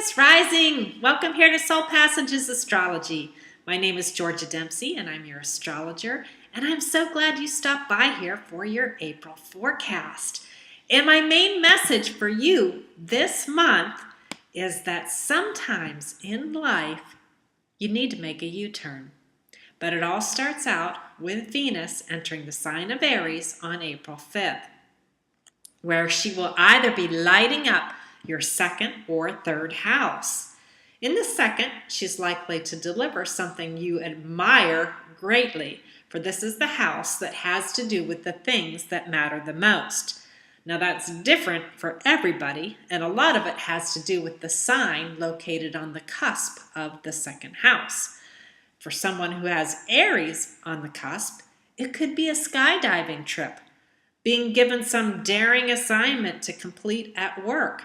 Aquarius Rising! Welcome here to Soul Passages Astrology. My name is Georgia Dempsey and I'm your astrologer, and I'm so glad you stopped by here for your April forecast. And my main message for you this month is that sometimes in life you need to make a U-turn. But it all starts out with Venus entering the sign of Aries on April 5th, where she will either be lighting up your second or third house. In the second, she's likely to deliver something you admire greatly, for this is the house that has to do with the things that matter the most. Now that's different for everybody, and a lot of it has to do with the sign located on the cusp of the second house. For someone who has Aries on the cusp, it could be a skydiving trip, being given some daring assignment to complete at work,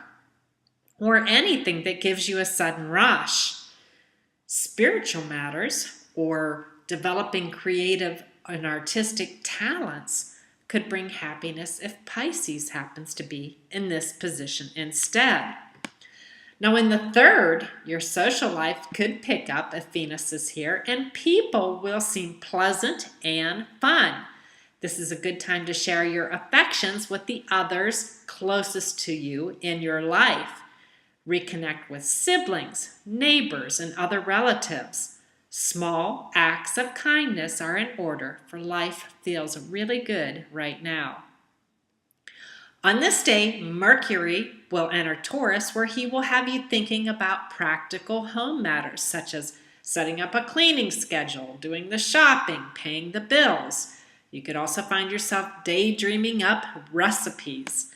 or anything that gives you a sudden rush. Spiritual matters or developing creative and artistic talents could bring happiness if Pisces happens to be in this position instead. Now in the third, your social life could pick up if Venus is here, and people will seem pleasant and fun. This is a good time to share your affections with the others closest to you in your life. Reconnect with siblings, neighbors, and other relatives. Small acts of kindness are in order, for life feels really good right now. On this day, Mercury will enter Taurus, where he will have you thinking about practical home matters, such as setting up a cleaning schedule, doing the shopping, paying the bills. You could also find yourself daydreaming up recipes.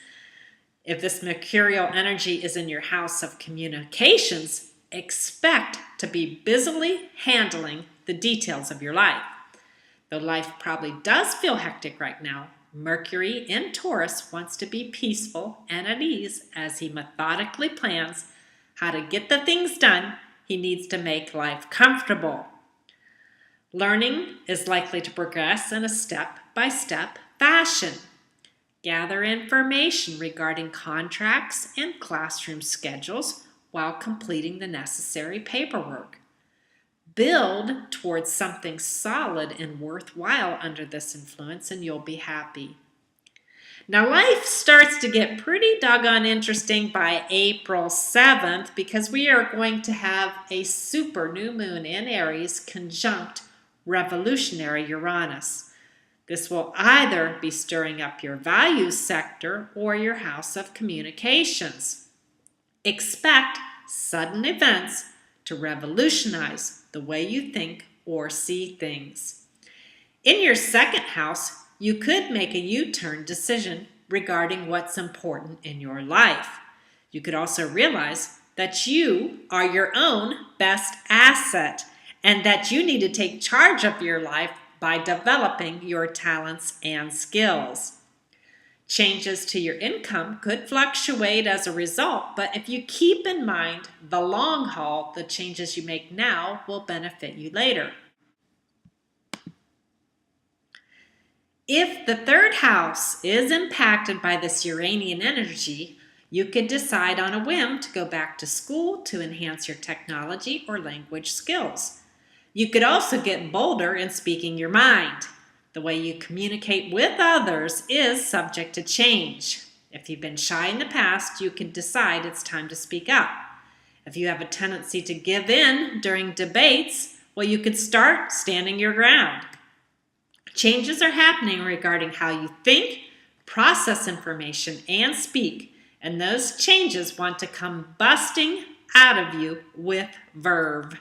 If this mercurial energy is in your house of communications, expect to be busily handling the details of your life. Though life probably does feel hectic right now, Mercury in Taurus wants to be peaceful and at ease as he methodically plans how to get the things done he needs to make life comfortable. Learning is likely to progress in a step-by-step fashion. Gather information regarding contracts and classroom schedules while completing the necessary paperwork. Build towards something solid and worthwhile under this influence, and you'll be happy. Now, life starts to get pretty doggone interesting by April 7th because we are going to have a super new moon in Aries conjunct revolutionary Uranus. This will either be stirring up your values sector or your house of communications. Expect sudden events to revolutionize the way you think or see things. In your second house, you could make a U-turn decision regarding what's important in your life. You could also realize that you are your own best asset and that you need to take charge of your life by developing your talents and skills. Changes to your income could fluctuate as a result, but if you keep in mind the long haul, the changes you make now will benefit you later. If the third house is impacted by this Uranian energy, you could decide on a whim to go back to school to enhance your technology or language skills. You could also get bolder in speaking your mind. The way you communicate with others is subject to change. If you've been shy in the past, you can decide it's time to speak up. If you have a tendency to give in during debates, well, you could start standing your ground. Changes are happening regarding how you think, process information, and speak, and those changes want to come busting out of you with verve.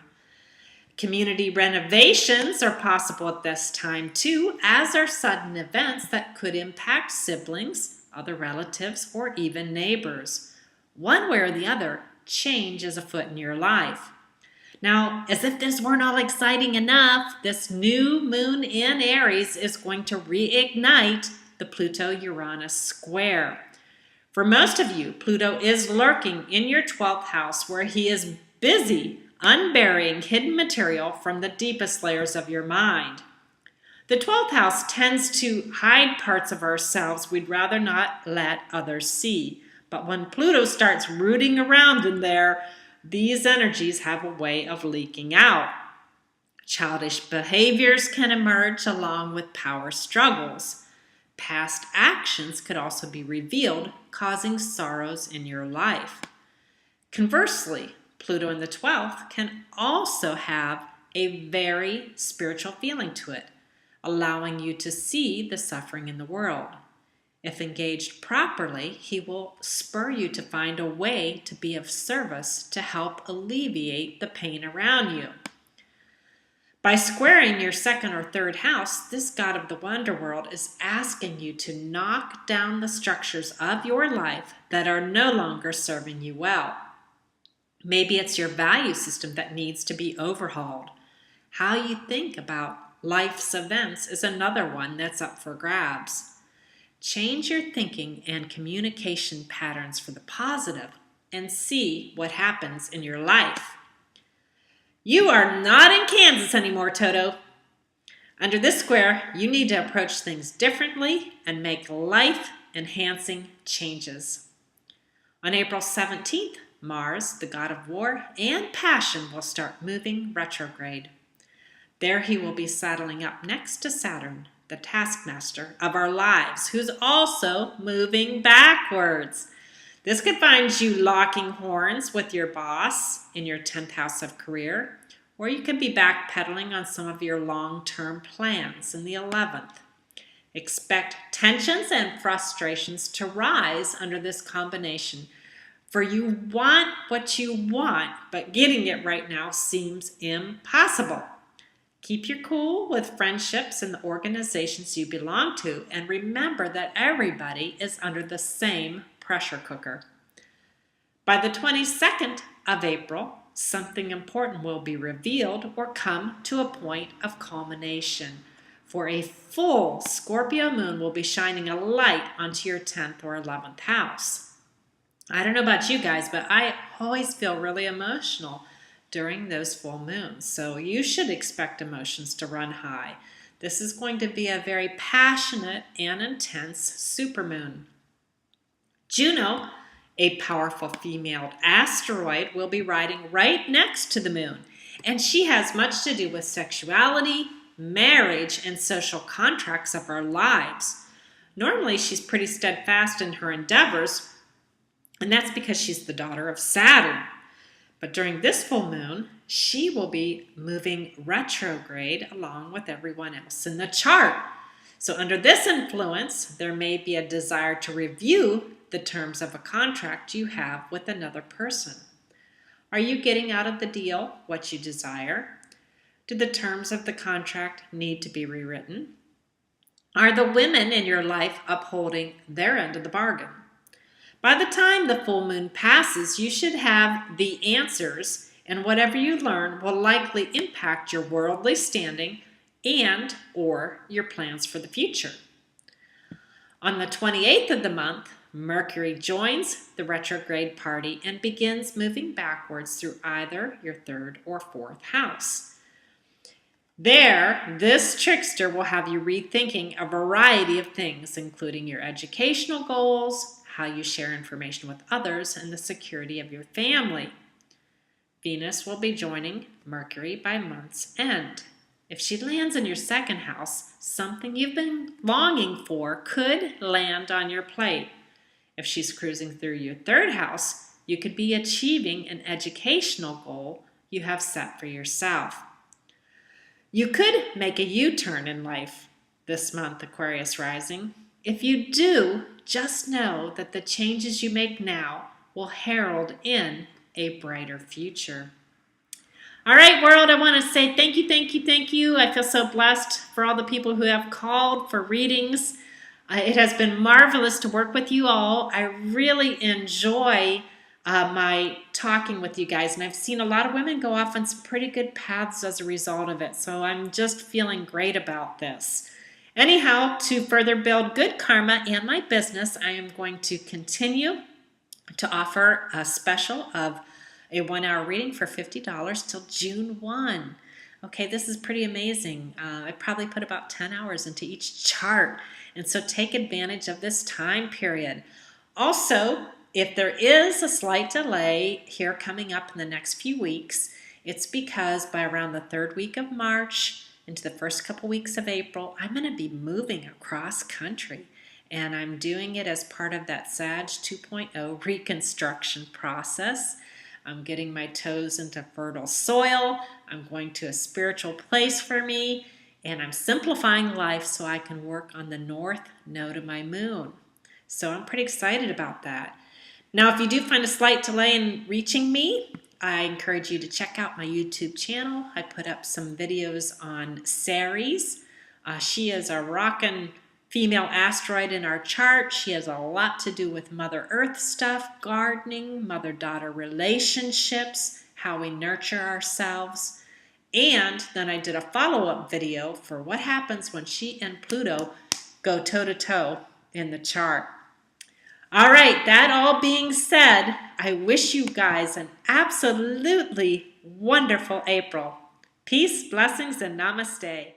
Community renovations are possible at this time too, as are sudden events that could impact siblings, other relatives, or even neighbors. One way or the other, change is afoot in your life. Now, as if this weren't all exciting enough, this new moon in Aries is going to reignite the Pluto-Uranus square. For most of you, Pluto is lurking in your 12th house, where he is busy unburying hidden material from the deepest layers of your mind. The 12th house tends to hide parts of ourselves we'd rather not let others see. But when Pluto starts rooting around in there, these energies have a way of leaking out. Childish behaviors can emerge along with power struggles. Past actions could also be revealed, causing sorrows in your life. Conversely, Pluto in the 12th can also have a very spiritual feeling to it, allowing you to see the suffering in the world. If engaged properly, he will spur you to find a way to be of service to help alleviate the pain around you. By squaring your second or third house, this god of the underworld is asking you to knock down the structures of your life that are no longer serving you well. Maybe it's your value system that needs to be overhauled. How you think about life's events is another one that's up for grabs. Change your thinking and communication patterns for the positive and see what happens in your life. You are not in Kansas anymore, Toto. Under this square, you need to approach things differently and make life-enhancing changes. On April 17th, Mars, the god of war and passion, will start moving retrograde. There he will be saddling up next to Saturn, the taskmaster of our lives, who's also moving backwards. This could find you locking horns with your boss in your 10th house of career, or you could be backpedaling on some of your long-term plans in the 11th. Expect tensions and frustrations to rise under this combination, for you want what you want, but getting it right now seems impossible. Keep your cool with friendships and the organizations you belong to, and remember that everybody is under the same pressure cooker. By the 22nd of April, something important will be revealed or come to a point of culmination. For a full Scorpio moon will be shining a light onto your 10th or 11th house. I don't know about you guys, but I always feel really emotional during those full moons. So you should expect emotions to run high. This is going to be a very passionate and intense supermoon. Juno, a powerful female asteroid, will be riding right next to the moon. And she has much to do with sexuality, marriage, and social contracts of our lives. Normally, she's pretty steadfast in her endeavors, and that's because she's the daughter of Saturn. But during this full moon, she will be moving retrograde along with everyone else in the chart. So under this influence, there may be a desire to review the terms of a contract you have with another person. Are you getting out of the deal what you desire? Do the terms of the contract need to be rewritten? Are the women in your life upholding their end of the bargain? By the time the full moon passes, you should have the answers, and whatever you learn will likely impact your worldly standing and or your plans for the future. On the 28th of the month, Mercury joins the retrograde party and begins moving backwards through either your 3rd or 4th house. There, this trickster will have you rethinking a variety of things, including your educational goals, how you share information with others, and the security of your family. Venus will be joining Mercury by month's end. If she lands in your 2nd house, something you've been longing for could land on your plate. If she's cruising through your 3rd house, you could be achieving an educational goal you have set for yourself. You could make a U-turn in life this month, Aquarius Rising. If you do, just know that the changes you make now will herald in a brighter future. All right, world, I want to say thank you, thank you, thank you. I feel so blessed for all the people who have called for readings. It has been marvelous to work with you all. I really enjoy my talking with you guys, and I've seen a lot of women go off on some pretty good paths as a result of it, so I'm just feeling great about this. Anyhow, to further build good karma and my business, I am going to continue to offer a special of a 1-hour reading for $50 till June 1. Okay, this is pretty amazing. I probably put about 10 hours into each chart, and so take advantage of this time period. Also, if there is a slight delay here coming up in the next few weeks, it's because by around the third week of March into the first couple weeks of April, I'm going to be moving across country. And I'm doing it as part of that Sag 2.0 reconstruction process. I'm getting my toes into fertile soil. I'm going to a spiritual place for me. And I'm simplifying life so I can work on the north node of my moon. So I'm pretty excited about that. Now, if you do find a slight delay in reaching me, I encourage you to check out my YouTube channel. I put up some videos on Ceres. She is a rockin' female asteroid in our chart. She has a lot to do with Mother Earth stuff, gardening, mother-daughter relationships, how we nurture ourselves. And then I did a follow-up video for what happens when she and Pluto go toe-to-toe in the chart. All right, that all being said, I wish you guys an absolutely wonderful April. Peace, blessings, and namaste.